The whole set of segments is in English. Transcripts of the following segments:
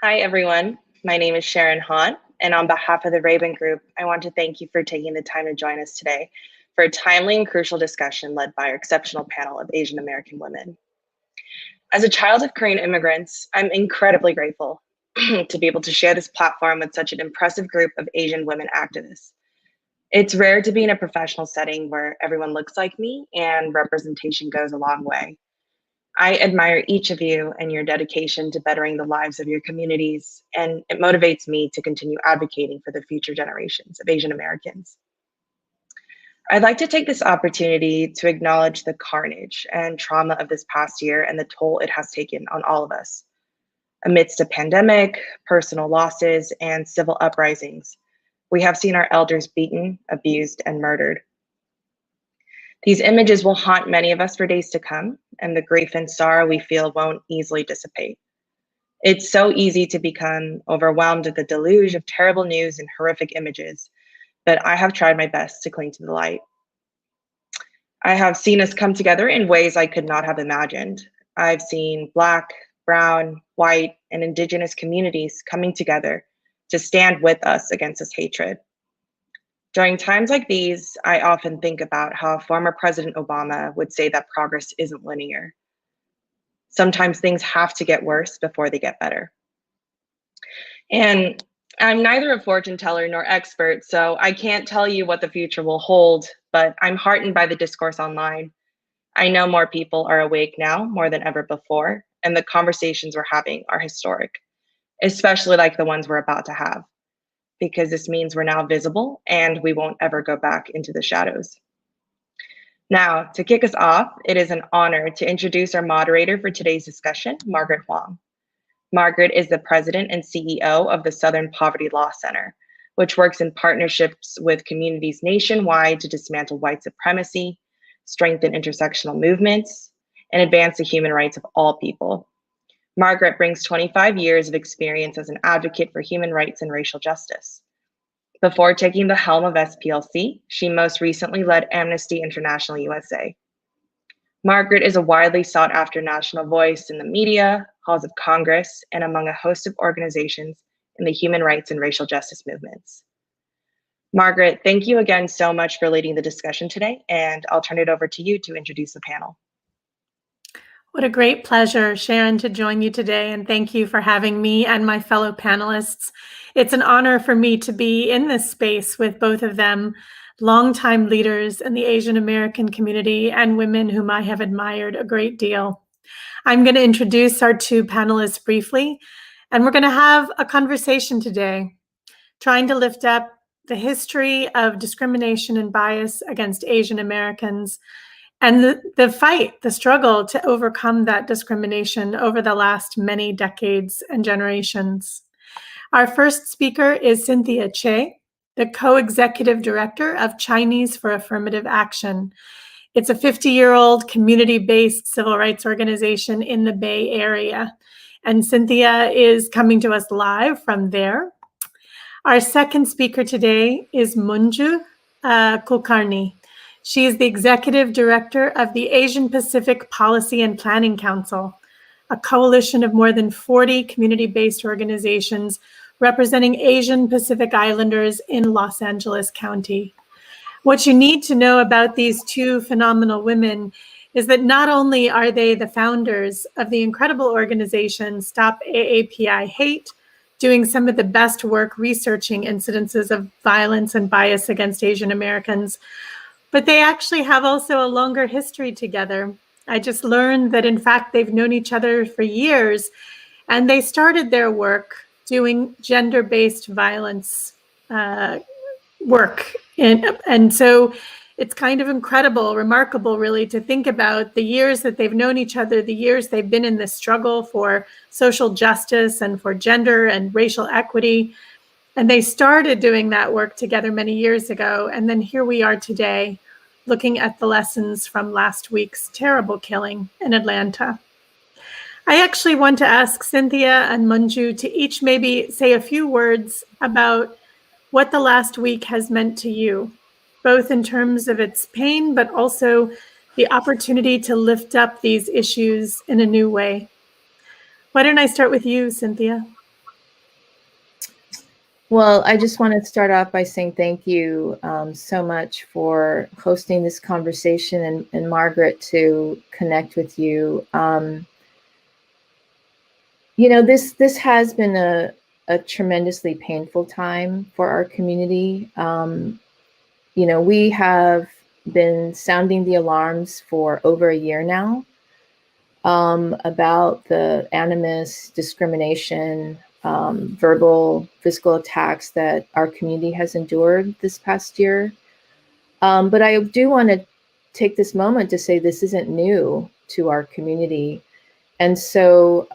Hi, everyone. My name is Sharon Hahn, and on behalf of the Raven Group, I want to thank you for taking the time to join us today for a timely and crucial discussion led by our exceptional panel of Asian American women. As a child of Korean immigrants, I'm incredibly grateful to be able to share this platform with such an impressive group of Asian women activists. It's rare to be in a professional setting where everyone looks like me and representation goes a long way. I admire each of you and your dedication to bettering the lives of your communities, and it motivates me to continue advocating for the future generations of Asian Americans. I'd like to take this opportunity to acknowledge the carnage and trauma of this past year and the toll it has taken on all of us. Amidst a pandemic, personal losses, and civil uprisings, we have seen our elders beaten, abused, and murdered. These images will haunt many of us for days to come, and the grief and sorrow we feel won't easily dissipate. It's so easy to become overwhelmed with the deluge of terrible news and horrific images, but I have tried my best to cling to the light. I have seen us come together in ways I could not have imagined. I've seen Black, Brown, White, and Indigenous communities coming together to stand with us against this hatred. During times like these, I often think about how former President Obama would say that progress isn't linear. Sometimes things have to get worse before they get better. And I'm neither a fortune teller nor expert, so I can't tell you what the future will hold, but I'm heartened by the discourse online. I know more people are awake now more than ever before, and the conversations we're having are historic, especially like the ones we're about to have, because this means we're now visible and we won't ever go back into the shadows. Now, to kick us off, it is an honor to introduce our moderator for today's discussion, Margaret Huang. Margaret is the president and CEO of the Southern Poverty Law Center, which works in partnerships with communities nationwide to dismantle white supremacy, strengthen intersectional movements, and advance the human rights of all people. Margaret brings 25 years of experience as an advocate for human rights and racial justice. Before taking the helm of SPLC, she most recently led Amnesty International USA. Margaret is a widely sought after national voice in the media, halls of Congress, and among a host of organizations in the human rights and racial justice movements. Margaret, thank you again so much for leading the discussion today, and I'll turn it over to you to introduce the panel. What a great pleasure, Sharon, to join you today, and thank you for having me and my fellow panelists. It's an honor for me to be in this space with both of them, longtime leaders in the Asian American community and women whom I have admired a great deal. I'm going to introduce our two panelists briefly, and we're going to have a conversation today, trying to lift up the history of discrimination and bias against Asian Americans and the fight, the struggle to overcome that discrimination over the last many decades and generations. Our first speaker is Cynthia Che, the co-executive director of Chinese for Affirmative Action. It's a 50-year-old community-based civil rights organization in the Bay Area. And Cynthia is coming to us live from there. Our second speaker today is Munju Kulkarni. She is the executive director of the Asian Pacific Policy and Planning Council, a coalition of more than 40 community-based organizations representing Asian Pacific Islanders in Los Angeles County. What you need to know about these two phenomenal women is that not only are they the founders of the incredible organization Stop AAPI Hate, doing some of the best work researching incidences of violence and bias against Asian Americans, but they actually have also a longer history together. I just learned that, in fact, they've known each other for years, and they started their work doing gender-based violence work. And so it's kind of incredible, remarkable, really, to think about the years that they've known each other, the years they've been in this struggle for social justice and for gender and racial equity. And they started doing that work together many years ago. And then here we are today, looking at the lessons from last week's terrible killing in Atlanta. I actually want to ask Cynthia and Munju to each maybe say a few words about what the last week has meant to you, both in terms of its pain, but also the opportunity to lift up these issues in a new way. Why don't I start with you, Cynthia? Well, I just want to start off by saying thank you so much for hosting this conversation, and Margaret, to connect with you. This has been a tremendously painful time for our community. We have been sounding the alarms for over a year now about the animus, discrimination, verbal, physical attacks that our community has endured this past year. But I do want to take this moment to say this isn't new to our community. And so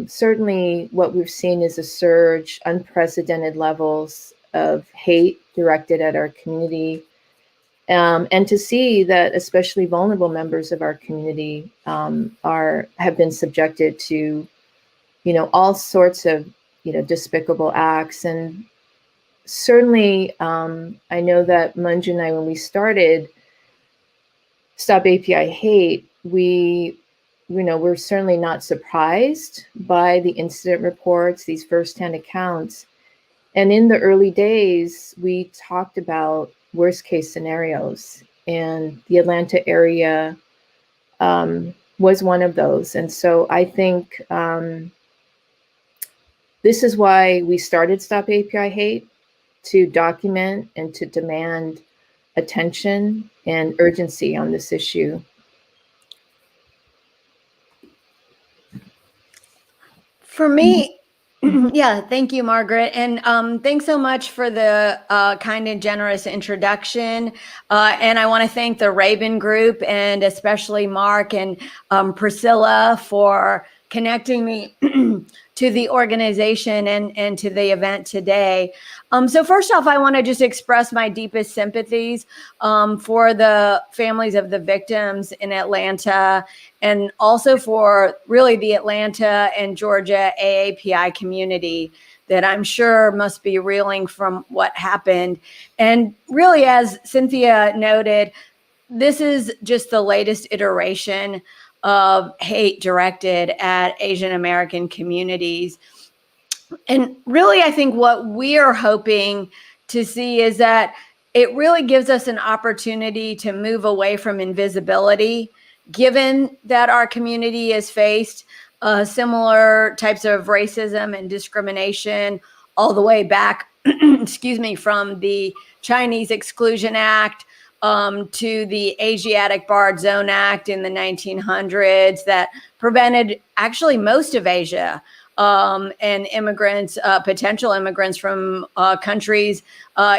certainly what we've seen is a surge, unprecedented levels of hate directed at our community. And to see that especially vulnerable members of our community have been subjected to, all sorts of, despicable acts. And certainly, I know that Manju and I, when we started Stop API Hate, we're certainly not surprised by the incident reports, these firsthand accounts. And in the early days, we talked about worst case scenarios, and the Atlanta area was one of those. And so I think this is why we started Stop API Hate, to document and to demand attention and urgency on this issue. For me, yeah, thank you, Margaret. And thanks so much for the kind and generous introduction. And I want to thank the Raven Group, and especially Mark and Priscilla, for connecting me to the organization and to the event today. So first off, I want to just express my deepest sympathies for the families of the victims in Atlanta, and also for really the Atlanta and Georgia AAPI community that I'm sure must be reeling from what happened. And really, as Cynthia noted, this is just the latest iteration of hate directed at Asian American communities. And really, I think what we are hoping to see is that it really gives us an opportunity to move away from invisibility, given that our community has faced similar types of racism and discrimination all the way back, excuse me, from the Chinese Exclusion Act to the Asiatic Barred Zone Act in the 1900s that prevented actually most of Asia and immigrants, potential immigrants from countries,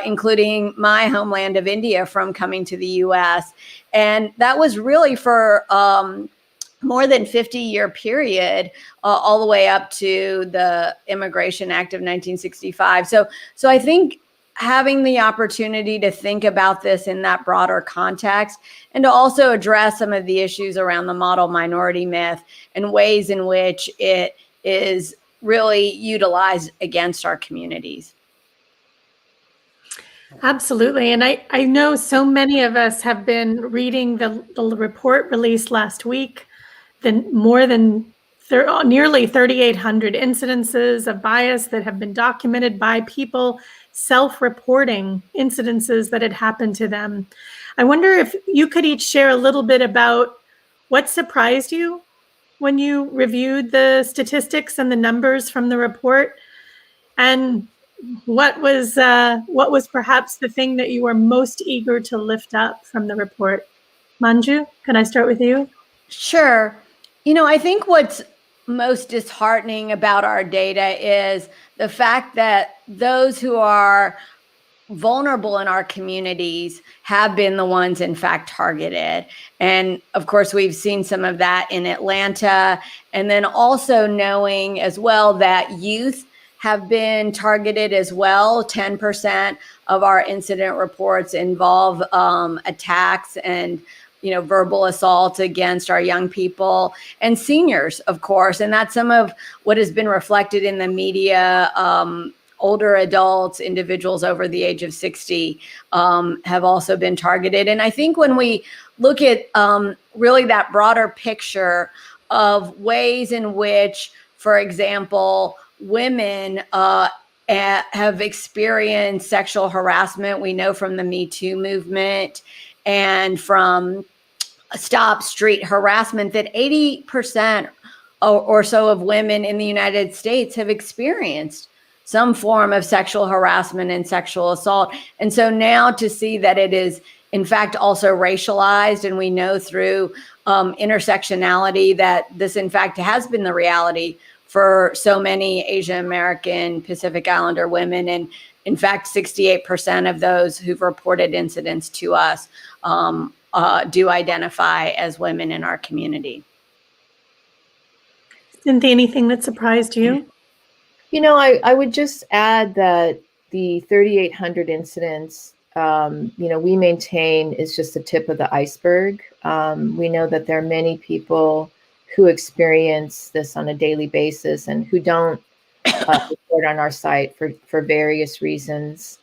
including my homeland of India, from coming to the US. And that was really for more than 50-year period, all the way up to the Immigration Act of 1965. So I think having the opportunity to think about this in that broader context, and to also address some of the issues around the model minority myth and ways in which it is really utilized against our communities. Absolutely. And I know so many of us have been reading the report released last week, nearly 3,800 incidences of bias that have been documented by people self-reporting incidences that had happened to them. I wonder if you could each share a little bit about what surprised you when you reviewed the statistics and the numbers from the report, and what was perhaps the thing that you were most eager to lift up from the report? Manju, can I start with you? Sure. I think what's most disheartening about our data is the fact that those who are vulnerable in our communities have been the ones in fact targeted. And of course, we've seen some of that in Atlanta. And then also knowing as well that youth have been targeted as well. 10% of our incident reports involve attacks and verbal assault against our young people and seniors, of course. And that's some of what has been reflected in the media. Older adults, individuals over the age of 60 have also been targeted. And I think when we look at really that broader picture of ways in which, for example, women have experienced sexual harassment. We know from the Me Too movement and from Stop Street Harassment that 80% or so of women in the United States have experienced some form of sexual harassment and sexual assault. And so now to see that it is in fact also racialized, and we know through intersectionality that this in fact has been the reality for so many Asian American Pacific Islander women. And in fact, 68% of those who've reported incidents to us do identify as women in our community. Cynthia, anything that surprised you? You know, I would just add that the 3,800 incidents, we maintain is just the tip of the iceberg. We know that there are many people who experience this on a daily basis and who don't report on our site for various reasons.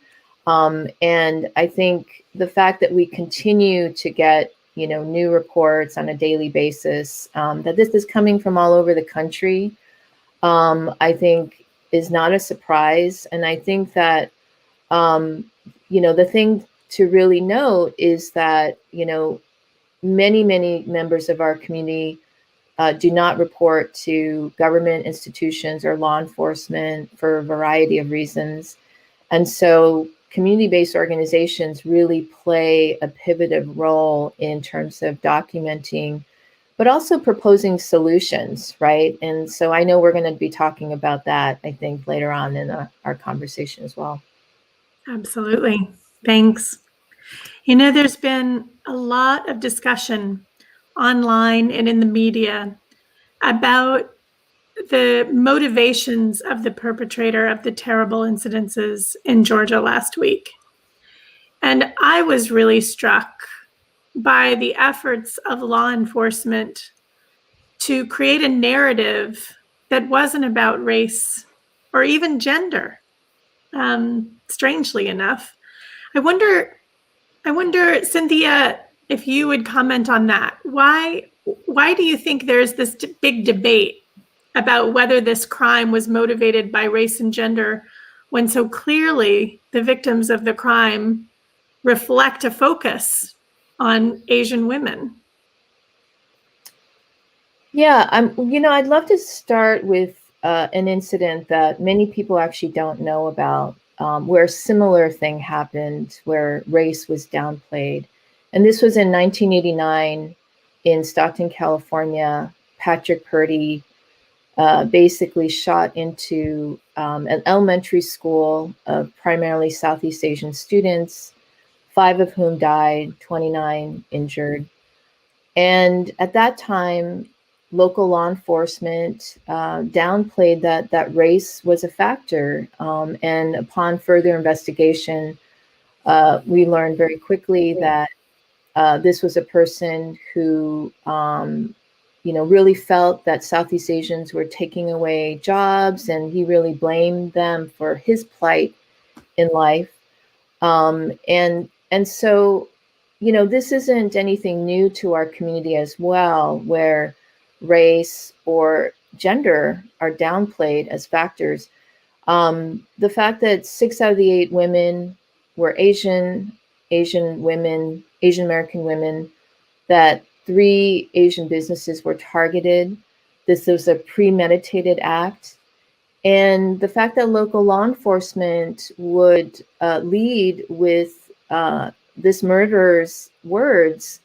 And I think the fact that we continue to get, new reports on a daily basis, that this is coming from all over the country, I think is not a surprise. And I think that, the thing to really note is that, many, many members of our community do not report to government institutions or law enforcement for a variety of reasons. And so community-based organizations really play a pivotal role in terms of documenting, but also proposing solutions, right? And so I know we're going to be talking about that, I think, later on in our conversation as well. Absolutely. Thanks. There's been a lot of discussion online and in the media about the motivations of the perpetrator of the terrible incidences in Georgia last week. And I was really struck by the efforts of law enforcement to create a narrative that wasn't about race or even gender, strangely enough. I wonder, Cynthia, if you would comment on that. Why do you think there's this big debate about whether this crime was motivated by race and gender when so clearly the victims of the crime reflect a focus on Asian women? Yeah, I'd love to start with an incident that many people actually don't know about, where a similar thing happened, where race was downplayed. And this was in 1989 in Stockton, California. Patrick Purdy basically shot into an elementary school of primarily Southeast Asian students, 5 of whom died, 29 injured. And at that time, local law enforcement downplayed that race was a factor. And upon further investigation, we learned very quickly that this was a person who, really felt that Southeast Asians were taking away jobs, and he really blamed them for his plight in life. And so, this isn't anything new to our community as well, where race or gender are downplayed as factors. The fact that 6 out of the 8 women were Asian American women, that 3 Asian businesses were targeted. This was a premeditated act. And the fact that local law enforcement would lead with this murderer's words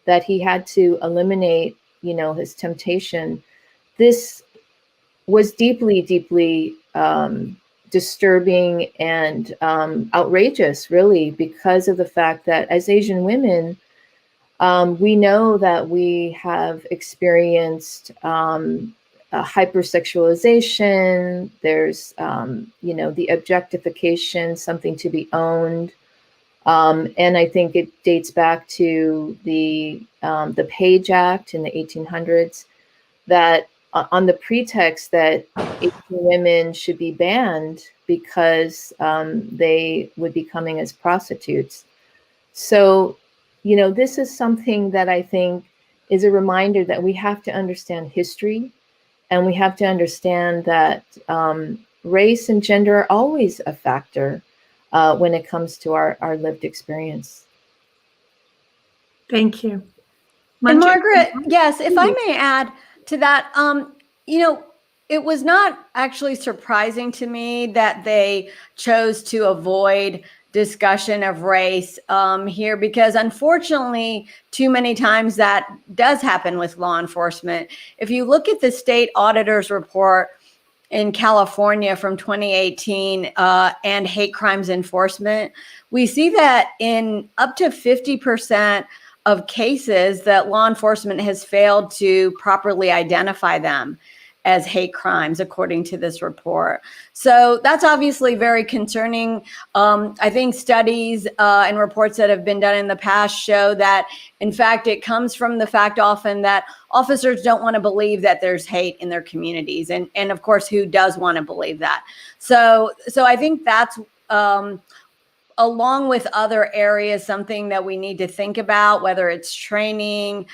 that he had to eliminate, his temptation. This was deeply, deeply disturbing and outrageous, really, because of the fact that as Asian women, we know that we have experienced hypersexualization. There's, the objectification, something to be owned. And I think it dates back to the Page Act in the 1800s, that on the pretext that Asian women should be banned because they would be coming as prostitutes. So, this is something that I think is a reminder that we have to understand history, and we have to understand that race and gender are always a factor when it comes to our lived experience. Thank you. And Manju? Margaret, yes, if I may add to that, it was not actually surprising to me that they chose to avoid discussion of race here, because unfortunately, too many times that does happen with law enforcement. If you look at the state auditor's report in California from 2018 and hate crimes enforcement, we see that in up to 50% of cases that law enforcement has failed to properly identify them as hate crimes, according to this report. So that's obviously very concerning. I think studies and reports that have been done in the past show that, in fact, it comes from the fact often that officers don't want to believe that there's hate in their communities. And of course, who does want to believe that? So I think that's along with other areas, something that we need to think about, whether it's training,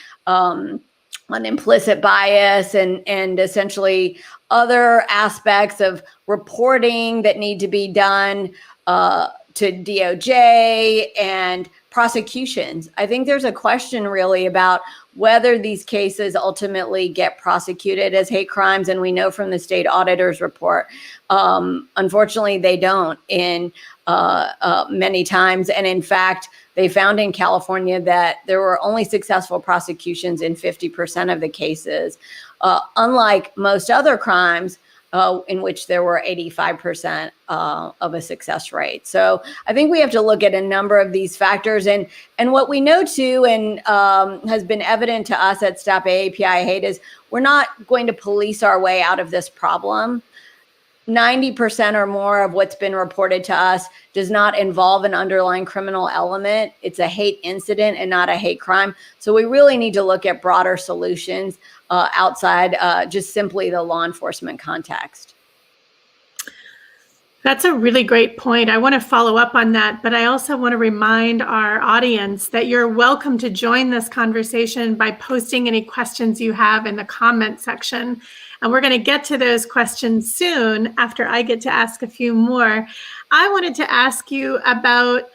on implicit bias and essentially other aspects of reporting that need to be done to DOJ and prosecutions. I think there's a question really about whether these cases ultimately get prosecuted as hate crimes. And we know from the state auditor's report, unfortunately, they don't in many times. And in fact, they found in California that there were only successful prosecutions in 50% of the cases, unlike most other crimes in which there were 85% of a success rate. So I think we have to look at a number of these factors. And what we know too, and has been evident to us at Stop AAPI Hate, is we're not going to police our way out of this problem. 90% or more of what's been reported to us does not involve an underlying criminal element. It's a hate incident and not a hate crime. So we really need to look at broader solutions outside just simply the law enforcement context. That's a really great point. I want to follow up on that, but I also want to remind our audience that you're welcome to join this conversation by posting any questions you have in the comment section. And we're going to get to those questions soon after I get to ask a few more. I wanted to ask you about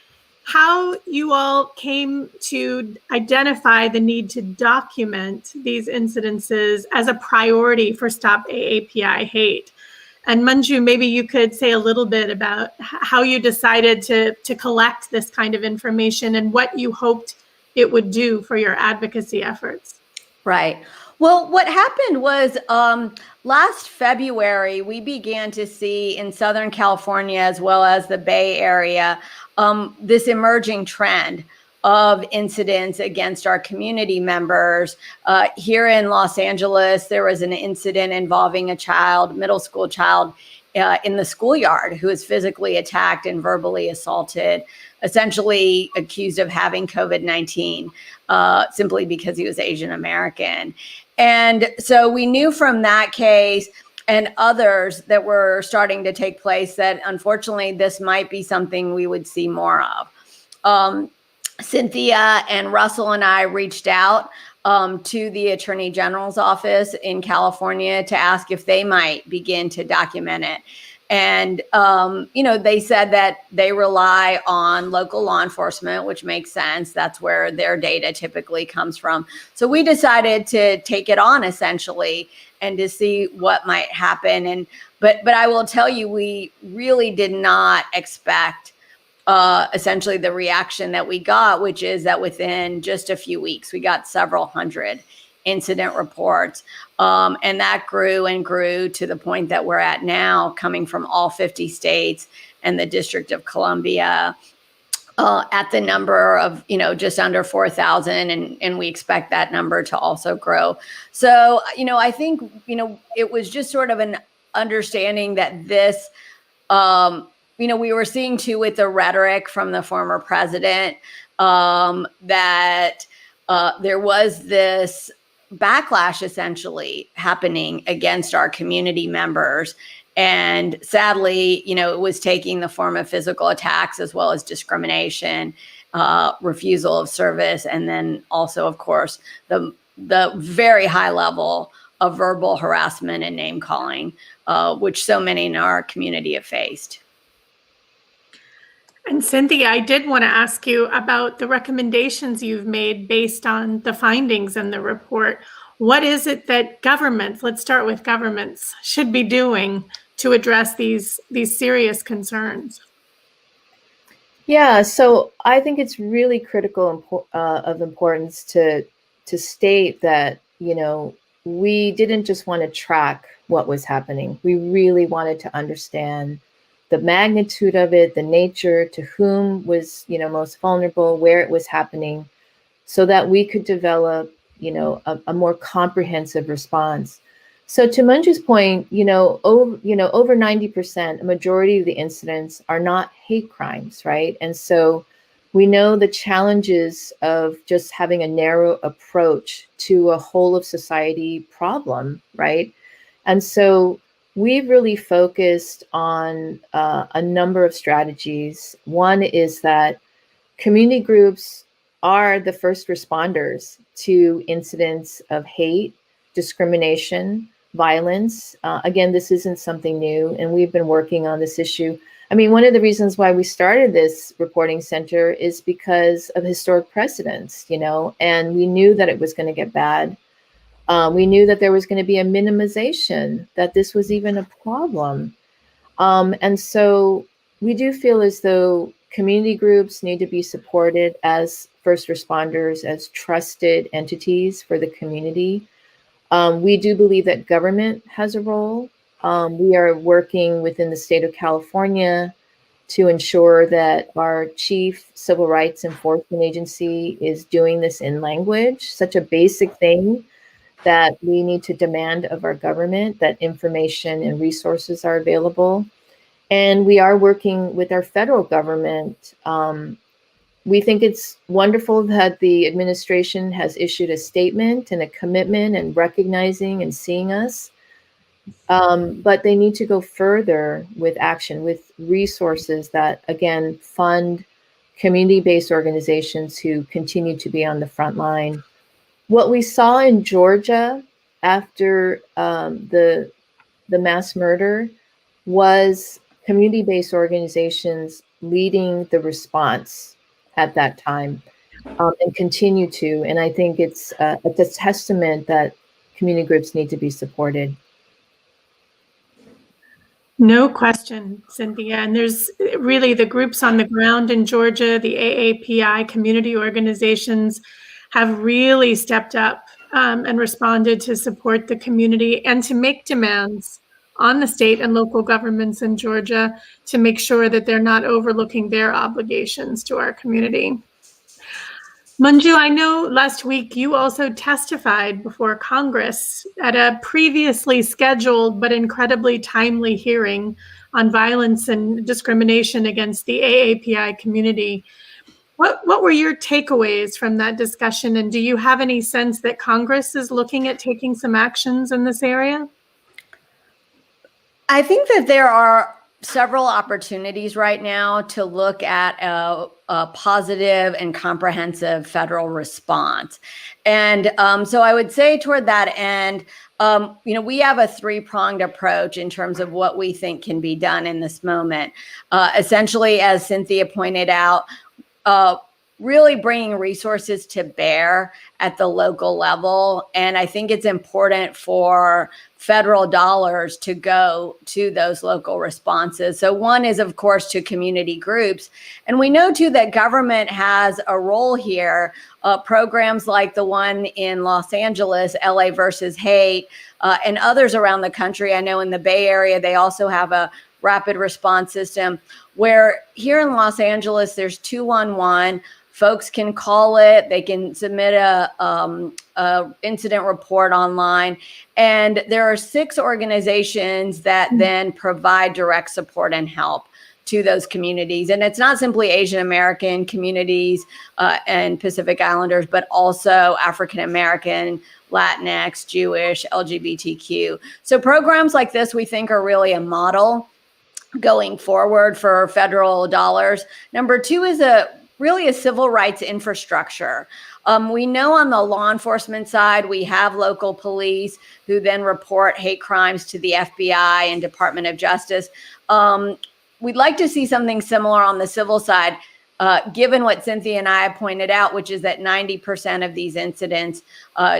how you all came to identify the need to document these incidences as a priority for Stop AAPI Hate. And Manju, maybe you could say a little bit about how you decided to collect this kind of information and what you hoped it would do for your advocacy efforts. Right. Well, what happened was last February, we began to see in Southern California, as well as the Bay Area, this emerging trend of incidents against our community members. Here in Los Angeles, there was an incident involving a child, middle school child, in the schoolyard who was physically attacked and verbally assaulted, essentially accused of having COVID-19 simply because he was Asian American. And so we knew from that case and others that were starting to take place that unfortunately this might be something we would see more of. Cynthia and Russell and I reached out to the Attorney General's office in California to ask if they might begin to document it. And, they said that they rely on local law enforcement, which makes sense. That's where their data typically comes from. So we decided to take it on essentially and to see what might happen. But I will tell you, we really did not expect essentially the reaction that we got, which is that within just a few weeks, we got several hundred incident reports. And that grew and grew to the point that we're at now, coming from all 50 states and the District of Columbia, at the number of, just under 4,000. And we expect that number to also grow. So, I think, it was just sort of an understanding that this, we were seeing too with the rhetoric from the former president, that there was this backlash essentially happening against our community members. And sadly, it was taking the form of physical attacks as well as discrimination, refusal of service, and then also, of course, the very high level of verbal harassment and name calling, which so many in our community have faced. And Cynthia, I did want to ask you about the recommendations you've made based on the findings in the report. What is it that governments, let's start with governments, should be doing to address these serious concerns? Yeah, so I think it's really critical of importance to state that, you know, we didn't just want to track what was happening. We really wanted to understand the magnitude of it, the nature, to whom was, you know, most vulnerable, where it was happening, so that we could develop, you know, a more comprehensive response. So to Manju's point, over 90%, a majority of the incidents are not hate crimes, right? And so we know the challenges of just having a narrow approach to a whole of society problem, right? And so we've really focused on a number of strategies. One is that community groups are the first responders to incidents of hate, discrimination, violence. Again, this isn't something new, and we've been working on this issue. I mean, one of the reasons why we started this reporting center is because of historic precedents, you know, and we knew that it was going to get bad. We knew that there was going to be a minimization, that this was even a problem. And so we do feel as though community groups need to be supported as first responders, as trusted entities for the community. We do believe that government has a role. We are working within the state of California to ensure that our chief civil rights enforcement agency is doing this in language, such a basic thing that we need to demand of our government, that information and resources are available. And we are working with our federal government. We think it's wonderful that the administration has issued a statement and a commitment and recognizing and seeing us. But they need to go further with action, with resources that, again, fund community-based organizations who continue to be on the front line. What we saw in Georgia after the mass murder was community-based organizations leading the response at that time, and continue to. And I think it's a testament that community groups need to be supported. No question, Cynthia. And there's really the groups on the ground in Georgia, the AAPI community organizations have really stepped up and responded to support the community and to make demands on the state and local governments in Georgia to make sure that they're not overlooking their obligations to our community. Manju, I know last week you also testified before Congress at a previously scheduled but incredibly timely hearing on violence and discrimination against the AAPI community. What were your takeaways from that discussion, and do you have any sense that Congress is looking at taking some actions in this area? I think that there are several opportunities right now to look at a positive and comprehensive federal response. And so I would say toward that end, we have a three-pronged approach in terms of what we think can be done in this moment. Essentially, as Cynthia pointed out, really bringing resources to bear at the local level. And I think it's important for federal dollars to go to those local responses. So one is, of course, to community groups. And we know, too, that government has a role here. Programs like the one in Los Angeles, LA versus Hate, and others around the country. I know in the Bay Area, they also have a rapid response system where here in Los Angeles, there's 211. Folks can call it, they can submit a incident report online. And there are 6 organizations that then provide direct support and help to those communities. And it's not simply Asian American communities and Pacific Islanders, but also African American, Latinx, Jewish, LGBTQ. So programs like this, we think, are really a model going forward for federal dollars. Number 2 is really a civil rights infrastructure. We know on the law enforcement side, we have local police who then report hate crimes to the FBI and Department of Justice. We'd like to see something similar on the civil side, given what Cynthia and I have pointed out, which is that 90% of these incidents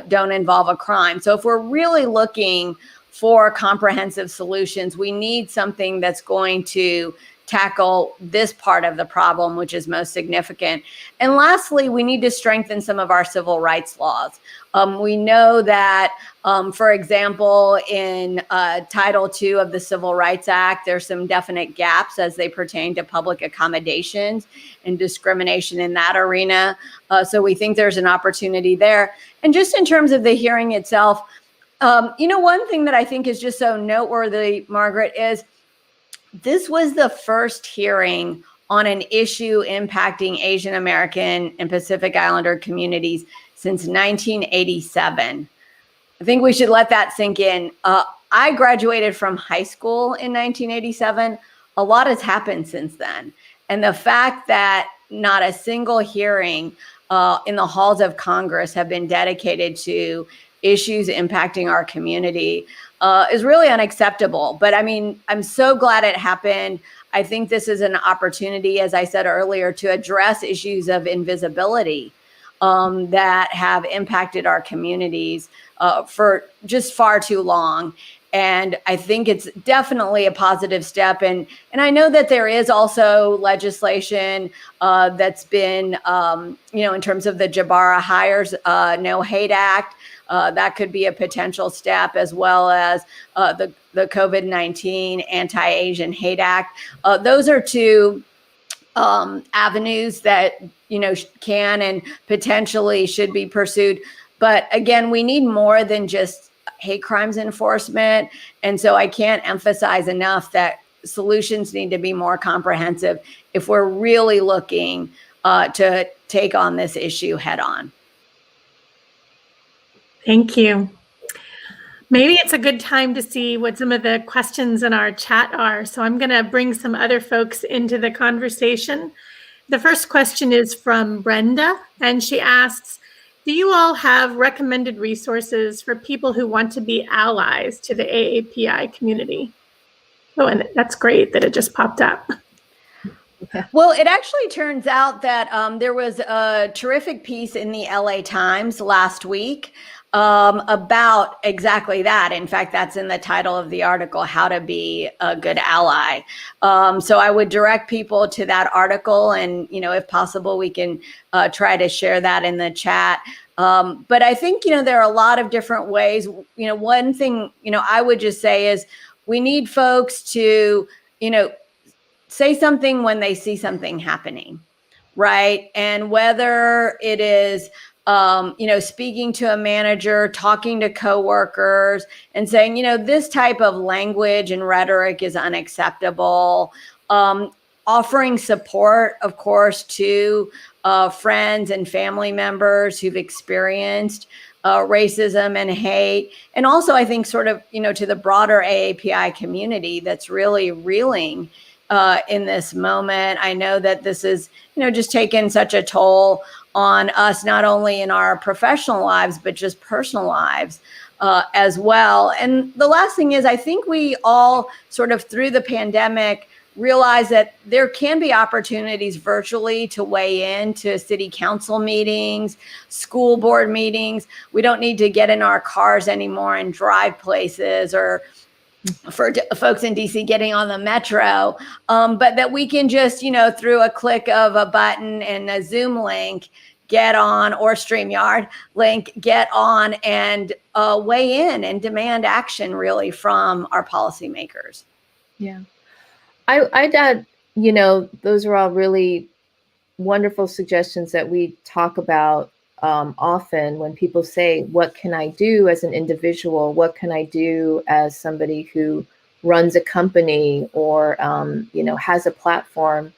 don't involve a crime. So if we're really looking for comprehensive solutions, we need something that's going to tackle this part of the problem, which is most significant. And lastly, we need to strengthen some of our civil rights laws. We know that, for example, in Title II of the Civil Rights Act, there's some definite gaps as they pertain to public accommodations and discrimination in that arena. So we think there's an opportunity there. And just in terms of the hearing itself, one thing that I think is just so noteworthy, Margaret, is this was the first hearing on an issue impacting Asian American and Pacific Islander communities since 1987. I think we should let that sink in. I graduated from high school in 1987. A lot has happened since then. And the fact that not a single hearing in the halls of Congress have been dedicated to issues impacting our community is really unacceptable. But I mean, I'm so glad it happened. I think this is an opportunity, as I said earlier, to address issues of invisibility that have impacted our communities for just far too long. And I think it's definitely a positive step. And I know that there is also legislation that's been, in terms of the Jabara Hires No Hate Act. That could be a potential step, as well as the COVID-19 Anti-Asian Hate Act. Those are two avenues that, can and potentially should be pursued. But again, we need more than just hate crimes enforcement. And so I can't emphasize enough that solutions need to be more comprehensive if we're really looking to take on this issue head on. Thank you. Maybe it's a good time to see what some of the questions in our chat are. So I'm going to bring some other folks into the conversation. The first question is from Brenda, and she asks, do you all have recommended resources for people who want to be allies to the AAPI community? Oh, and that's great that it just popped up. Well, it actually turns out that there was a terrific piece in the LA Times last week about exactly that. In fact, that's in the title of the article, How to Be a Good Ally. So I would direct people to that article, and, if possible, we can try to share that in the chat. But I think, there are a lot of different ways. One thing, I would just say is we need folks to, say something when they see something happening, right? And whether it is, speaking to a manager, talking to coworkers and saying, this type of language and rhetoric is unacceptable. Offering support, of course, to friends and family members who've experienced racism and hate. And also, I think sort of, to the broader AAPI community that's really reeling in this moment. I know that this is, just taken such a toll on us, not only in our professional lives, but just personal lives as well. And the last thing is, I think we all sort of through the pandemic realize that there can be opportunities virtually to weigh in to city council meetings, school board meetings. We don't need to get in our cars anymore and drive places, or for folks in DC getting on the metro, but that we can just, through a click of a button and a Zoom link, get on, or StreamYard link, get on and weigh in and demand action really from our policymakers. Yeah. I'd add, those are all really wonderful suggestions that we talk about often when people say, what can I do as an individual? What can I do as somebody who runs a company or, has a platform?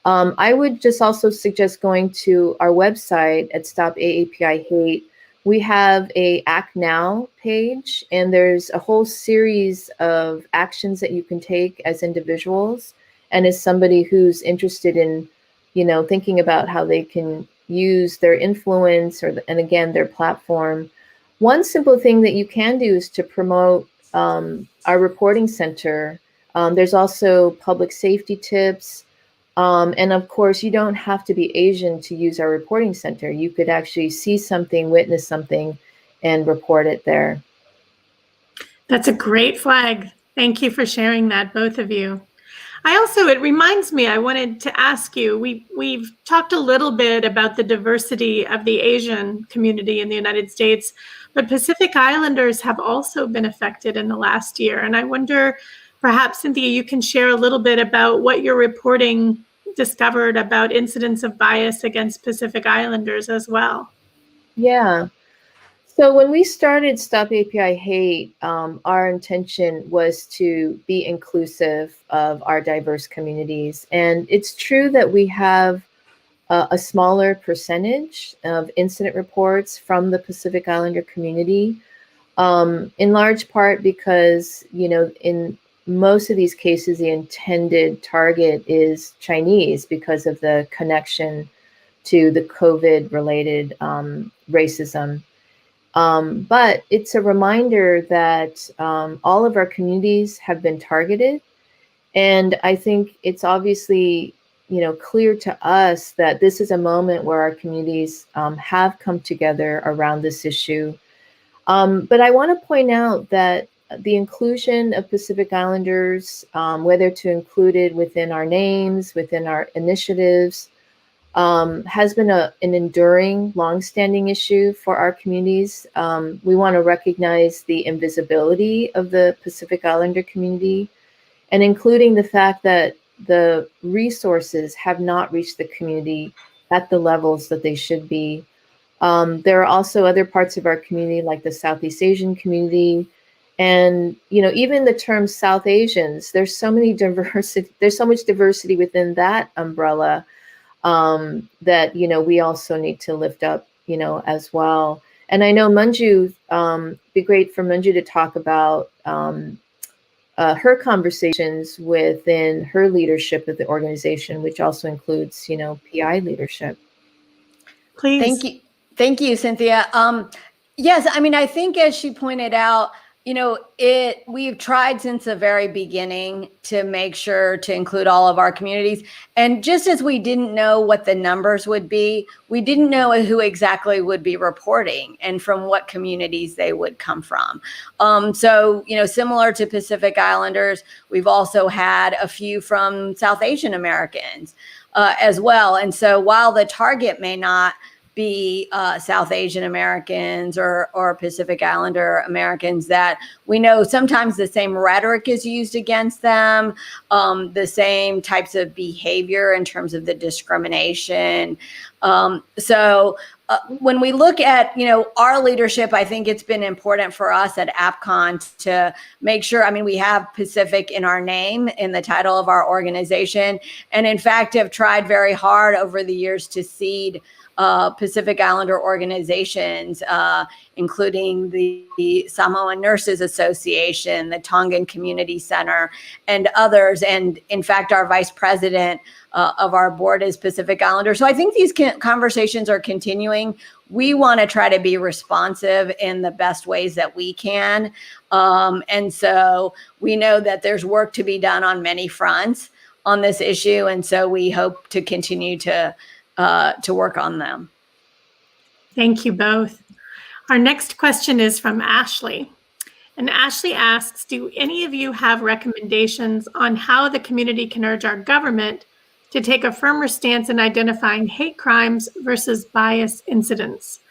I would just also suggest going to our website at Stop AAPI Hate. We have a Act Now page, and there's a whole series of actions that you can take as individuals and as somebody who's interested in thinking about how they can use their influence and again, their platform. One simple thing that you can do is to promote our reporting center. There's also public safety tips. And of course, you don't have to be Asian to use our reporting center. You could actually see something, witness something, and report it there. That's a great flag. Thank you for sharing that, both of you. It reminds me, I wanted to ask you, we've talked a little bit about the diversity of the Asian community in the United States, but Pacific Islanders have also been affected in the last year. And I wonder, perhaps, Cynthia, you can share a little bit about what your reporting discovered about incidents of bias against Pacific Islanders as well. Yeah. So when we started Stop API Hate, our intention was to be inclusive of our diverse communities. And it's true that we have a smaller percentage of incident reports from the Pacific Islander community, in large part because, in most of these cases, the intended target is Chinese because of the connection to the COVID-related racism. But it's a reminder that all of our communities have been targeted. And I think it's obviously, clear to us that this is a moment where our communities have come together around this issue. But I want to point out that the inclusion of Pacific Islanders, whether to include it within our names, within our initiatives, has been an enduring, longstanding issue for our communities. We want to recognize the invisibility of the Pacific Islander community, and including the fact that the resources have not reached the community at the levels that they should be. There are also other parts of our community, like the Southeast Asian community, and even the term South Asians. There's so much diversity within that umbrella. That we also need to lift up, as well. And I know Manju, be great for Manju to talk about her conversations within her leadership of the organization, which also includes, PI leadership. Please. Thank you, Cynthia. Yes, I think as she pointed out, we've tried since the very beginning to make sure to include all of our communities. And just as we didn't know what the numbers would be, we didn't know who exactly would be reporting and from what communities they would come from. So, similar to Pacific Islanders, we've also had a few from South Asian Americans as well. And so while the target may not be South Asian Americans or Pacific Islander Americans, that we know sometimes the same rhetoric is used against them, the same types of behavior in terms of the discrimination. So when we look at, our leadership, I think it's been important for us at AppCon to make sure, we have Pacific in our name, in the title of our organization, and in fact have tried very hard over the years to seed Pacific Islander organizations, including the Samoan Nurses Association, the Tongan Community Center, and others. And in fact, our vice president of our board is Pacific Islander. So I think these conversations are continuing. We want to try to be responsive in the best ways that we can. And so we know that there's work to be done on many fronts on this issue. And so we hope to continue to work on them. Thank you both. Our next question is from Ashley. And Ashley asks, do any of you have recommendations on how the community can urge our government to take a firmer stance in identifying hate crimes versus bias incidents?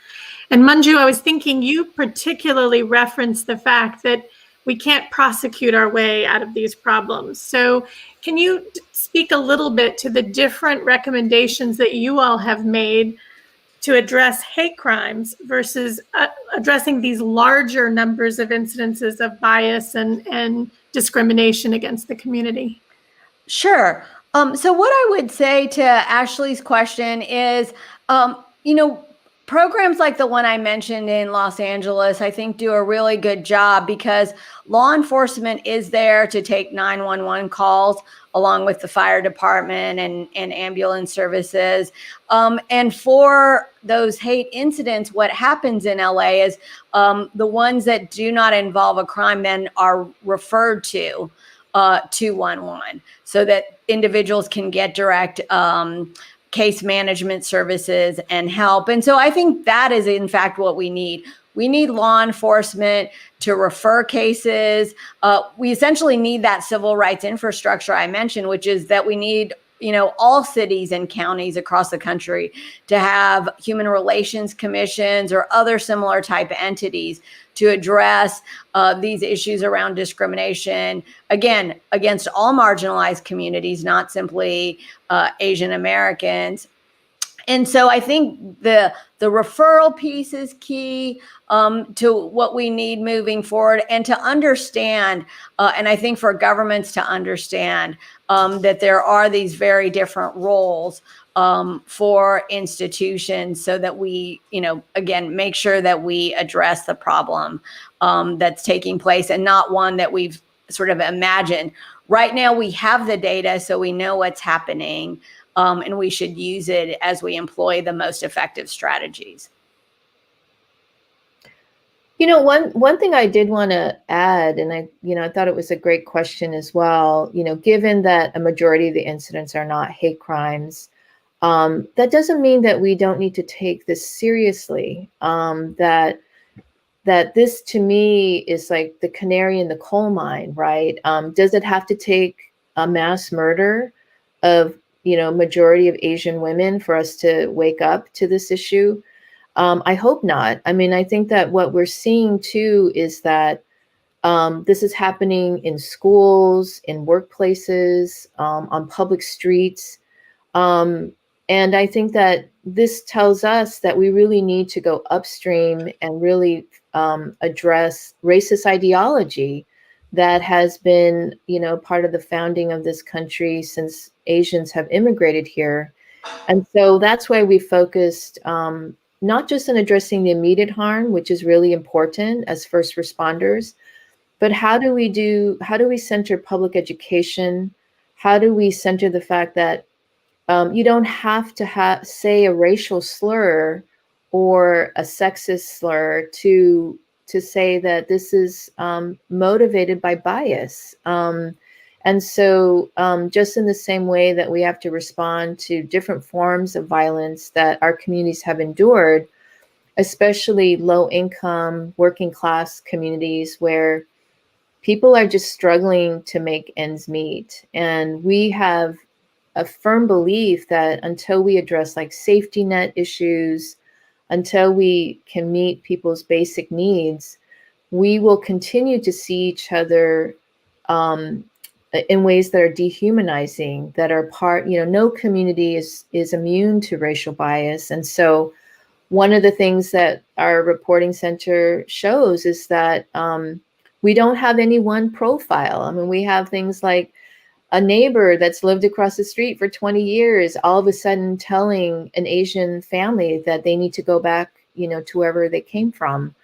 And Manju, I was thinking you particularly referenced the fact that we can't prosecute our way out of these problems. So can you speak a little bit to the different recommendations that you all have made to address hate crimes versus addressing these larger numbers of incidences of bias and discrimination against the community? Sure. So what I would say to Ashley's question is, programs like the one I mentioned in Los Angeles, I think, do a really good job because law enforcement is there to take 911 calls along with the fire department and ambulance services. And for those hate incidents, what happens in LA is the ones that do not involve a crime then are referred to 211 so that individuals can get direct case management services and help. And so I think that is in fact what we need. We need law enforcement to refer cases. We essentially need that civil rights infrastructure I mentioned, which is that we need, all cities and counties across the country to have human relations commissions or other similar type entities to address these issues around discrimination, again, against all marginalized communities, not simply Asian Americans. And so I think the referral piece is key to what we need moving forward, and to understand, and I think for governments to understand that there are these very different roles for institutions so that we, again, make sure that we address the problem that's taking place and not one that we've sort of imagined. Right now we have the data, so we know what's happening. And we should use it as we employ the most effective strategies. One thing I did want to add, and I thought it was a great question as well, given that a majority of the incidents are not hate crimes, that doesn't mean that we don't need to take this seriously. That this to me is like the canary in the coal mine, right? Does it have to take a mass murder of majority of Asian women for us to wake up to this issue? I hope not. I mean, I think that what we're seeing too is that this is happening in schools, in workplaces, on public streets. And I think that this tells us that we really need to go upstream and really address racist ideology that has been, part of the founding of this country since Asians have immigrated here. And so that's why we focused not just on addressing the immediate harm, which is really important as first responders, but how do we center public education? How do we center the fact that you don't have to say a racial slur or a sexist slur to say that this is motivated by bias. And so just in the same way that we have to respond to different forms of violence that our communities have endured, especially low income, working class communities where people are just struggling to make ends meet. And we have a firm belief that until we address like safety net issues, until we can meet people's basic needs, we will continue to see each other in ways that are dehumanizing, that are no community is immune to racial bias. And so one of the things that our reporting center shows is that we don't have any one profile. I mean, we have things like a neighbor that's lived across the street for 20 years, all of a sudden telling an Asian family that they need to go back, to wherever they came from.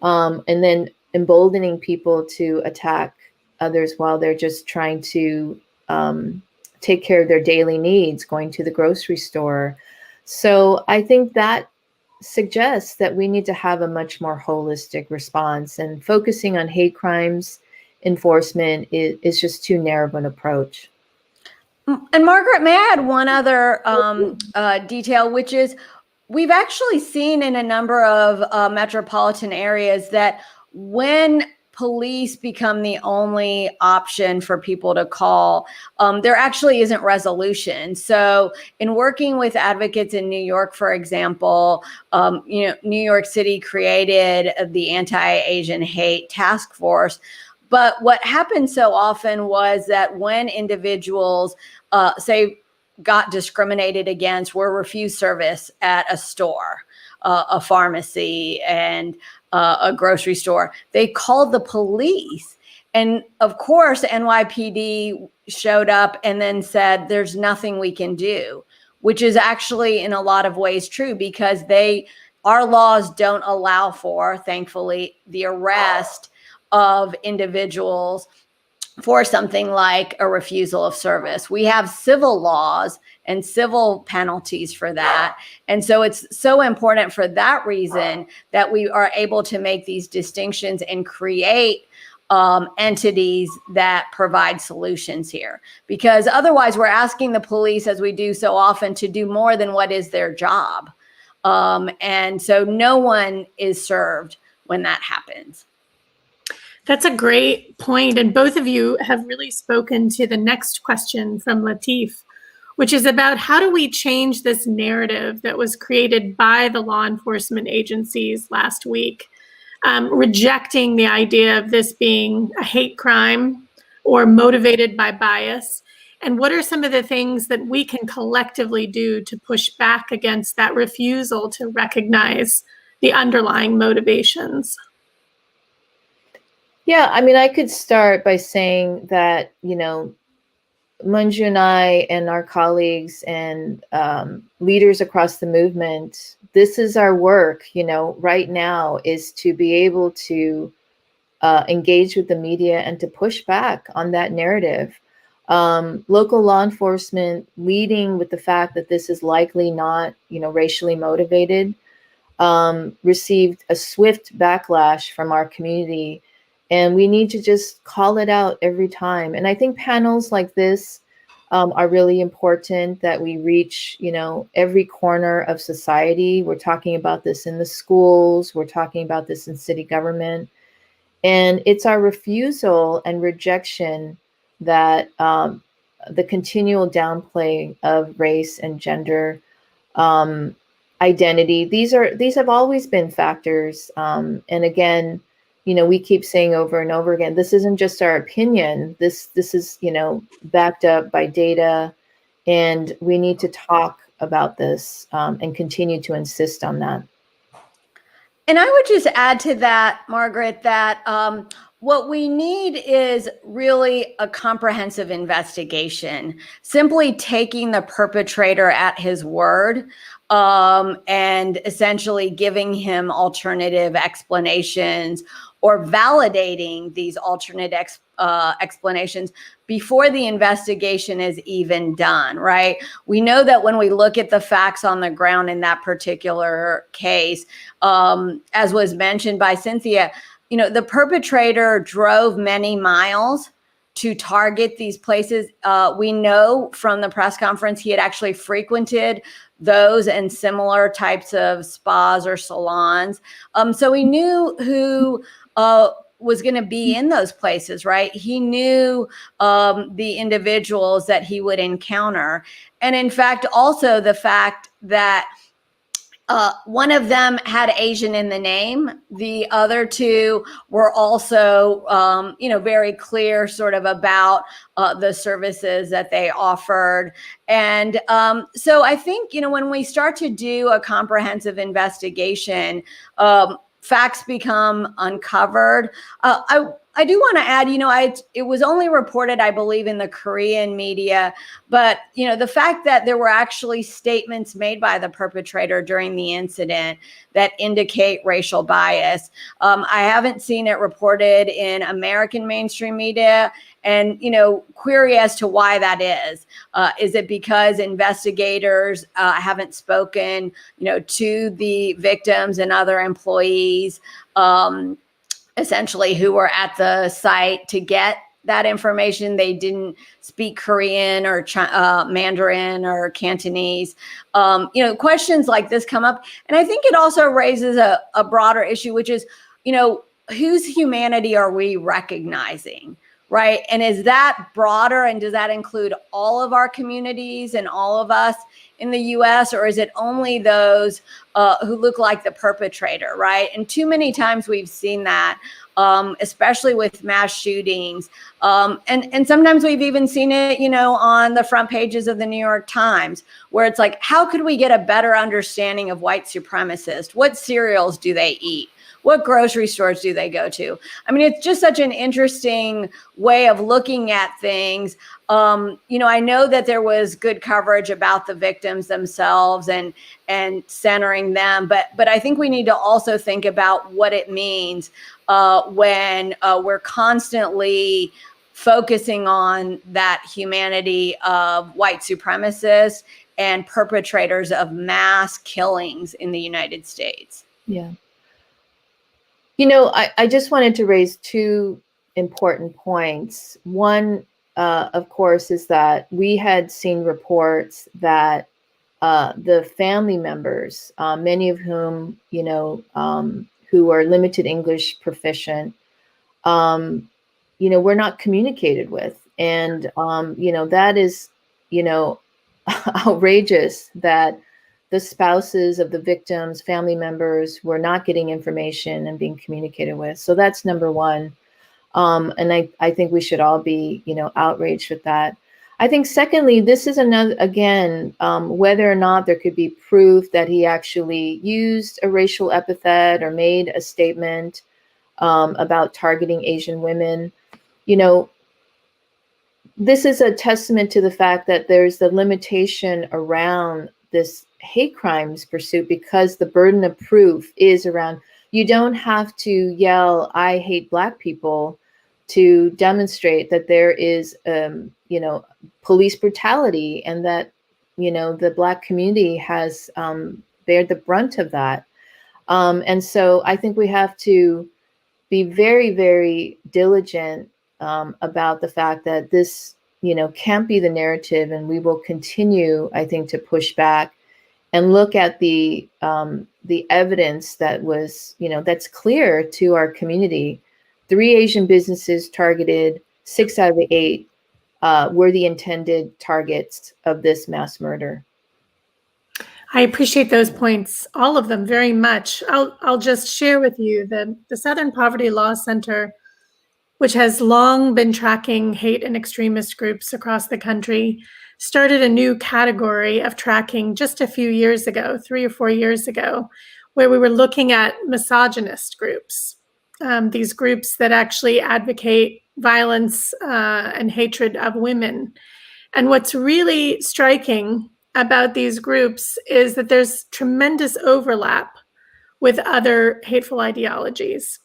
And then emboldening people to attack others while they're just trying to take care of their daily needs, going to the grocery store. So I think that suggests that we need to have a much more holistic response, and focusing on hate crimes enforcement is just too narrow of an approach. And Margaret, may I add one other detail, which is we've actually seen in a number of metropolitan areas that when police become the only option for people to call, there actually isn't resolution. So in working with advocates in New York, for example, New York City created the Anti-Asian Hate Task Force. But what happened so often was that when individuals, say, got discriminated against, were refused service at a store, a pharmacy, and a grocery store, they called the police. And of course, NYPD showed up and then said, there's nothing we can do, which is actually in a lot of ways true, because they our laws don't allow for, thankfully, the arrest of individuals for something like a refusal of service. We have civil laws and civil penalties for that. And so it's so important for that reason that we are able to make these distinctions and create entities that provide solutions here. Because otherwise we're asking the police, as we do so often, to do more than what is their job. And so no one is served when that happens. That's a great point. And both of you have really spoken to the next question from Latif, which is about how do we change this narrative that was created by the law enforcement agencies last week, rejecting the idea of this being a hate crime or motivated by bias. And what are some of the things that we can collectively do to push back against that refusal to recognize the underlying motivations? Yeah, I mean, I could start by saying that, Manju and I and our colleagues and leaders across the movement, this is our work, right now, is to be able to engage with the media and to push back on that narrative. Local law enforcement leading with the fact that this is likely not, racially motivated, received a swift backlash from our community. And we need to just call it out every time. And I think panels like this are really important, that we reach, every corner of society. We're talking about this in the schools. We're talking about this in city government. And it's our refusal and rejection that the continual downplay of race and gender identity, these have always been factors. And again, we keep saying over and over again, this isn't just our opinion. This is, backed up by data, and we need to talk about this and continue to insist on that. And I would just add to that, Margaret, that what we need is really a comprehensive investigation, simply taking the perpetrator at his word and essentially giving him alternative explanations or validating these alternate explanations before the investigation is even done, right? We know that when we look at the facts on the ground in that particular case, as was mentioned by Cynthia, the perpetrator drove many miles to target these places. We know from the press conference he had actually frequented those and similar types of spas or salons. So he knew who was going to be in those places, right? He knew the individuals that he would encounter. And in fact, also the fact that one of them had Asian in the name. The other two were also, very clear sort of about the services that they offered. And so I think, when we start to do a comprehensive investigation, facts become uncovered. I do want to add, it was only reported, I believe, in the Korean media, but, the fact that there were actually statements made by the perpetrator during the incident that indicate racial bias. I haven't seen it reported in American mainstream media, and, query as to why that is. Is it because investigators haven't spoken, to the victims and other employees, essentially, who were at the site to get that information? They didn't speak Korean or Mandarin or Cantonese. Questions like this come up. And I think it also raises a broader issue, which is, whose humanity are we recognizing, right? And is that broader, and does that include all of our communities and all of us in the US, or is it only those who look like the perpetrator, right? And too many times we've seen that, especially with mass shootings. And sometimes we've even seen it, on the front pages of the New York Times, where it's like, how could we get a better understanding of white supremacists? What cereals do they eat? What grocery stores do they go to? I mean, it's just such an interesting way of looking at things. I know that there was good coverage about the victims themselves and centering them, but I think we need to also think about what it means when we're constantly focusing on that humanity of white supremacists and perpetrators of mass killings in the United States. Yeah. I just wanted to raise two important points. One, of course, is that we had seen reports that the family members, many of whom, who are limited English proficient, were not communicated with. And, that is, outrageous that the spouses of the victims, family members were not getting information and being communicated with. So that's number one. And I think we should all be, outraged with that. I think secondly, this is another, again, whether or not there could be proof that he actually used a racial epithet or made a statement about targeting Asian women. This is a testament to the fact that there's the limitation around this hate crimes pursuit because the burden of proof is around, you don't have to yell, I hate Black people, to demonstrate that there is, police brutality and that, the Black community has bared the brunt of that. And so I think we have to be very, very diligent about the fact that this, can't be the narrative, and we will continue, I think, to push back and look at the evidence that was, that's clear to our community. 3 Asian businesses targeted, 6 out of the 8 were the intended targets of this mass murder. I appreciate those points, all of them, very much. I'll just share with you that the Southern Poverty Law Center, which has long been tracking hate and extremist groups across the country, started a new category of tracking just a few years ago, 3 or 4 years ago, where we were looking at misogynist groups, these groups that actually advocate violence and hatred of women. And what's really striking about these groups is that there's tremendous overlap with other hateful ideologies.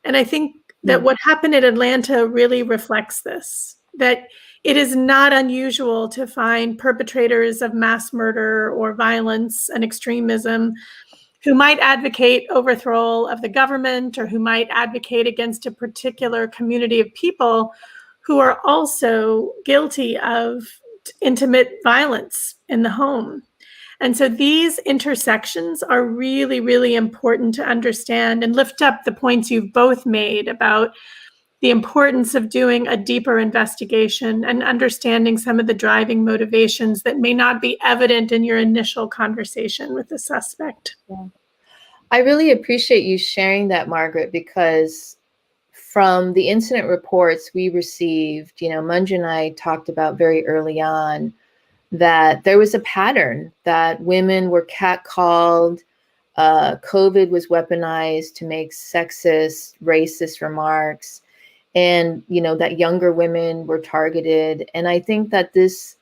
And I think that what happened in Atlanta really reflects this, that it is not unusual to find perpetrators of mass murder or violence and extremism who might advocate overthrow of the government or who might advocate against a particular community of people who are also guilty of intimate violence in the home. And so these intersections are really, really important to understand and lift up the points you've both made about the importance of doing a deeper investigation and understanding some of the driving motivations that may not be evident in your initial conversation with the suspect. Yeah. I really appreciate you sharing that, Margaret, because from the incident reports we received, Manju and I talked about very early on that there was a pattern that women were catcalled, COVID was weaponized to make sexist, racist remarks, and that younger women were targeted. And I think that this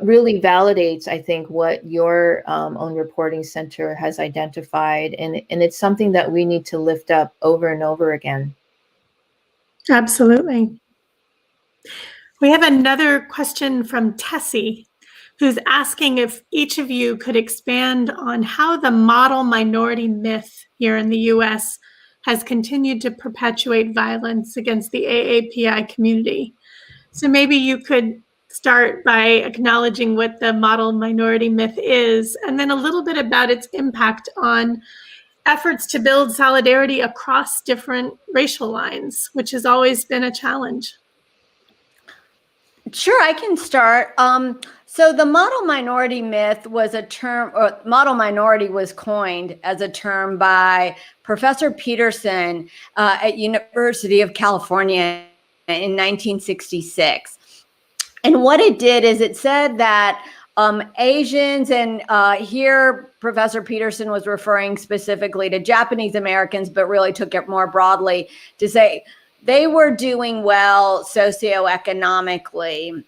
really validates, I think, what your own reporting center has identified, and it's something that we need to lift up over and over again. Absolutely. We have another question from Tessie, who's asking if each of you could expand on how the model minority myth here in the US has continued to perpetuate violence against the AAPI community. So maybe you could start by acknowledging what the model minority myth is, and then a little bit about its impact on efforts to build solidarity across different racial lines, which has always been a challenge. Sure, I can start. So the model minority myth was a term, or model minority was coined as a term by Professor Peterson at University of California in 1966. And what it did is it said that Asians, and here Professor Peterson was referring specifically to Japanese Americans, but really took it more broadly to say they were doing well socioeconomically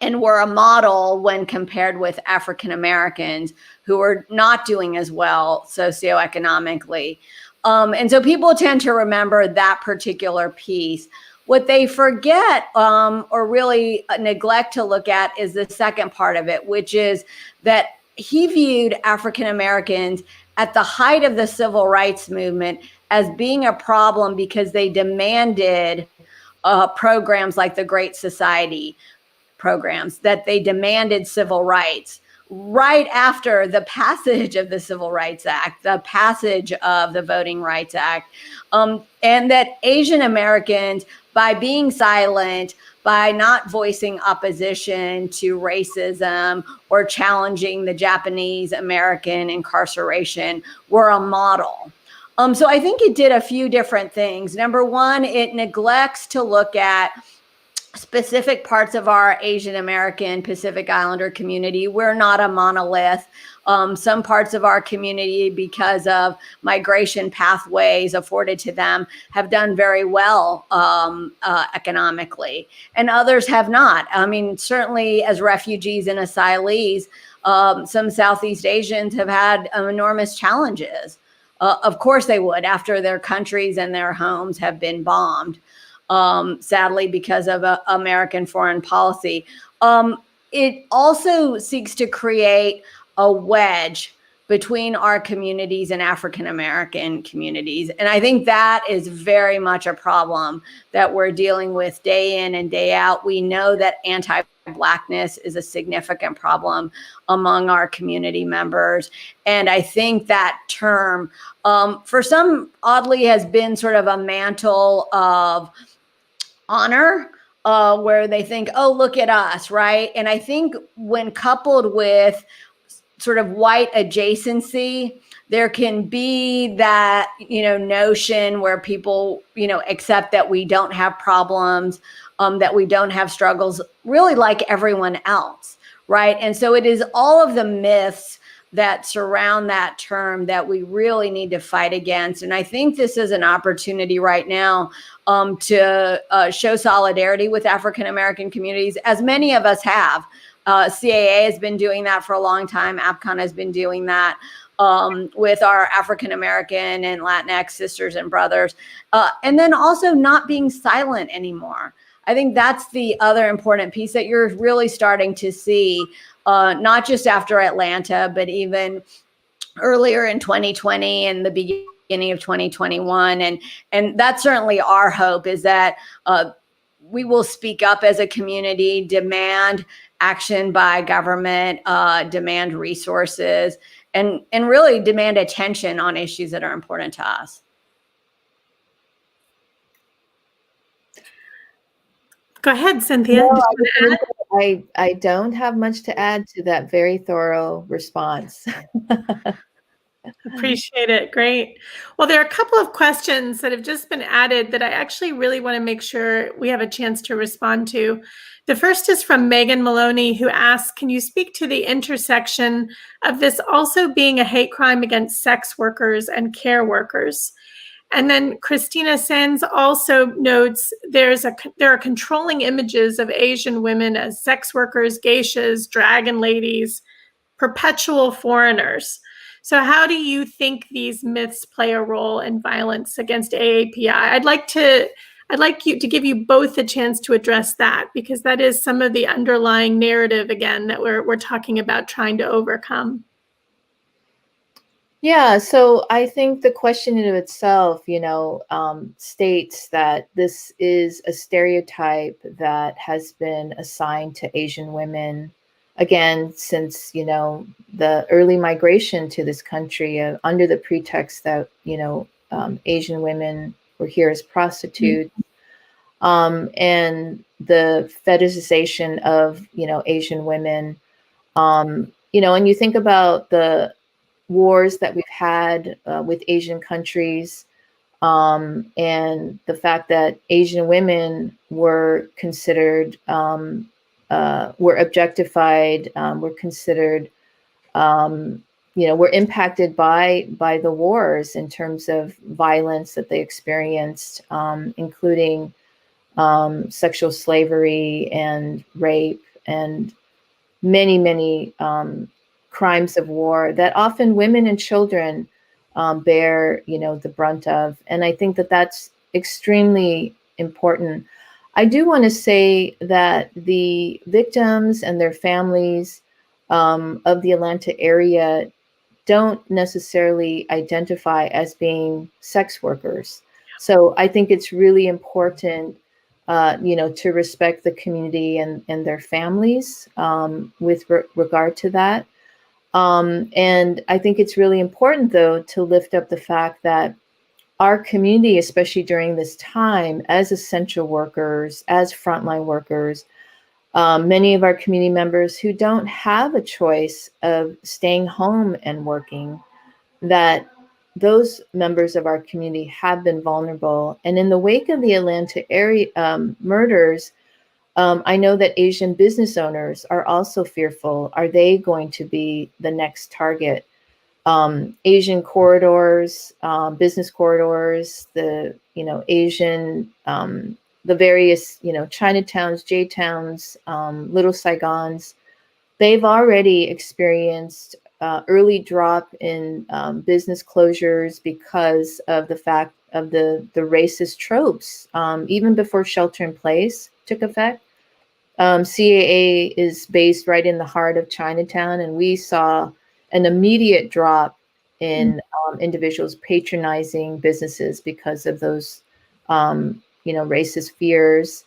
and were a model when compared with African Americans who were not doing as well socioeconomically. And so people tend to remember that particular piece. What they forget or really neglect to look at is the second part of it, which is that he viewed African Americans at the height of the civil rights movement as being a problem because they demanded programs like the Great Society programs, that they demanded civil rights right after the passage of the Civil Rights Act, the passage of the Voting Rights Act, and that Asian Americans, by being silent, by not voicing opposition to racism or challenging the Japanese American incarceration, were a model. So I think it did a few different things. Number one, it neglects to look at specific parts of our Asian American Pacific Islander community. We're not a monolith. Some parts of our community, because of migration pathways afforded to them, have done very well economically, and others have not. I mean, certainly as refugees and asylees, some Southeast Asians have had enormous challenges. Of course they would, after their countries and their homes have been bombed. Sadly, because of American foreign policy. It also seeks to create a wedge between our communities and African American communities. And I think that is very much a problem that we're dealing with day in and day out. We know that anti-Blackness is a significant problem among our community members. And I think that term, for some, oddly, has been sort of a mantle of honor, where they think, oh, look at us, right? And I think when coupled with sort of white adjacency, there can be that, notion where people, accept that we don't have problems, that we don't have struggles, really like everyone else, right? And so it is all of the myths that surround that term that we really need to fight against. And I think this is an opportunity right now to show solidarity with African American communities, as many of us have. CAA has been doing that for a long time. APCON has been doing that with our African American and Latinx sisters and brothers. And then also not being silent anymore. I think that's the other important piece that you're really starting to see, not just after Atlanta, but even earlier in 2020 and the beginning of 2021. And that's certainly our hope, is that we will speak up as a community, demand action by government, demand resources, and really demand attention on issues that are important to us. Go ahead, Cynthia. No, I don't have much to add to that very thorough response. Appreciate it. Great. Well, there are a couple of questions that have just been added that I actually really want to make sure we have a chance to respond to. The first is from Megan Maloney, who asks, can you speak to the intersection of this also being a hate crime against sex workers and care workers? And then Christina Sands also notes there are controlling images of Asian women as sex workers, geishas, dragon ladies, perpetual foreigners. So how do you think these myths play a role in violence against AAPI? I'd like you to give you both a chance to address that, because that is some of the underlying narrative, again, that we're talking about trying to overcome. Yeah, so I think the question in itself, states that this is a stereotype that has been assigned to Asian women, again, since, the early migration to this country, under the pretext that, Asian women were here as prostitutes, and the fetishization of, Asian women, and you think about the wars that we've had with Asian countries, and the fact that Asian women were considered, were objectified, were considered were impacted by the wars in terms of violence that they experienced, including sexual slavery and rape and many, many crimes of war that often women and children bear, the brunt of. And I think that that's extremely important. I do want to say that the victims and their families of the Atlanta area don't necessarily identify as being sex workers. So I think it's really important, to respect the community and their families with regard to that. And I think it's really important, though, to lift up the fact that our community, especially during this time, as essential workers, as frontline workers, many of our community members who don't have a choice of staying home and working, that those members of our community have been vulnerable. And in the wake of the Atlanta area murders, I know that Asian business owners are also fearful. Are they going to be the next target? Asian corridors, business corridors, the Asian, the various Chinatowns, J-towns, Little Saigons, they've already experienced early drop in business closures because of the fact of the racist tropes, even before shelter in place took effect. CAA is based right in the heart of Chinatown, and we saw an immediate drop in individuals patronizing businesses because of those, racist fears.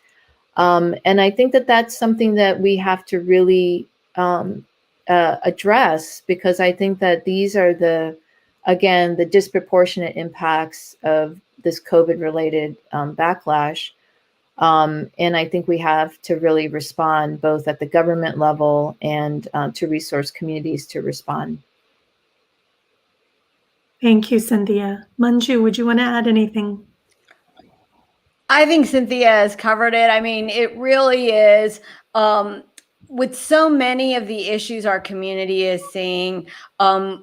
And I think that that's something that we have to really address, because I think that these are the disproportionate impacts of this COVID-related backlash. And I think we have to really respond both at the government level and to resource communities to respond. Thank you, Cynthia. Manju, would you want to add anything? I think Cynthia has covered it. I mean, it really is, with so many of the issues our community is seeing,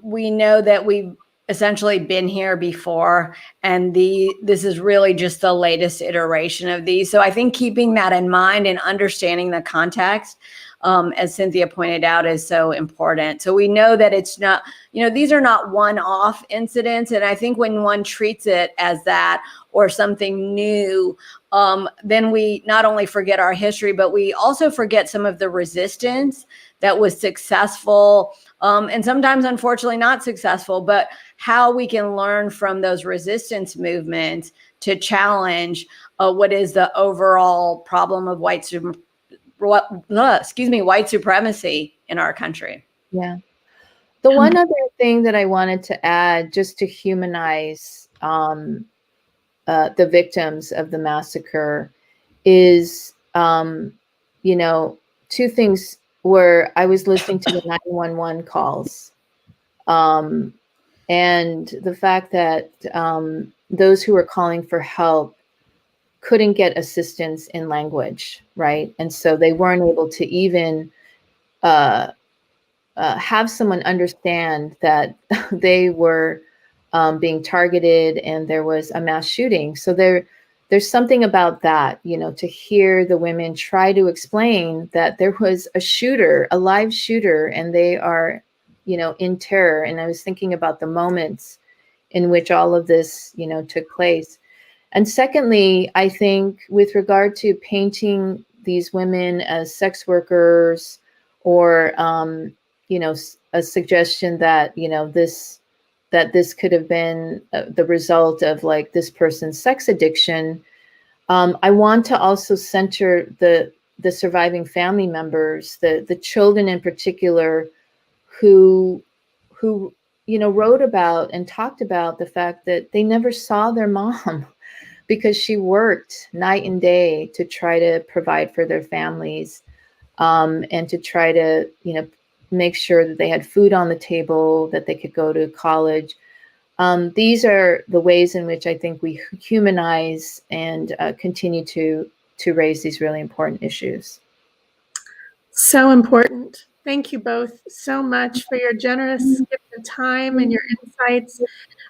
we know that we've essentially been here before, and this is really just the latest iteration of these. So I think keeping that in mind and understanding the context, as Cynthia pointed out, is so important. So we know that it's not, these are not one-off incidents. And I think when one treats it as that or something new, then we not only forget our history, but we also forget some of the resistance that was successful, and sometimes unfortunately not successful, but how we can learn from those resistance movements to challenge what is the overall problem of white supremacy in our country. Yeah. The one other thing that I wanted to add, just to humanize the victims of the massacre, is, two things. Where I was listening to the 911 calls, and the fact that those who were calling for help couldn't get assistance in language, right? And so they weren't able to even have someone understand that they were being targeted and there was a mass shooting. So there's something about that, to hear the women try to explain that there was a shooter, a live shooter, and they are, in terror. And I was thinking about the moments in which all of this, took place. And secondly, I think with regard to painting these women as sex workers, or, a suggestion that, this could have been the result of like this person's sex addiction. I want to also center the surviving family members, the children in particular, who wrote about and talked about the fact that they never saw their mom because she worked night and day to try to provide for their families, and to try to make sure that they had food on the table, that they could go to college. These are the ways in which I think we humanize and continue to raise these really important issues. So important. Thank you both so much for your generous gift your time and your insights.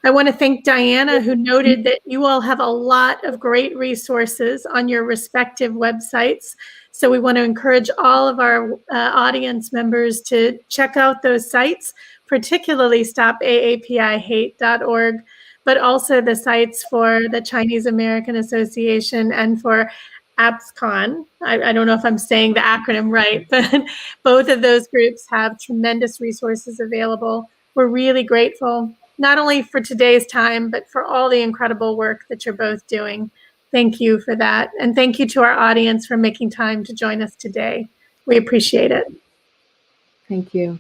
I want to thank Diana, who noted that you all have a lot of great resources on your respective websites. So we want to encourage all of our audience members to check out those sites, particularly stopaapihate.org, but also the sites for the Chinese American Association and for APSCON. I don't know if I'm saying the acronym right, but both of those groups have tremendous resources available. We're really grateful, not only for today's time, but for all the incredible work that you're both doing. Thank you for that. And thank you to our audience for making time to join us today. We appreciate it. Thank you.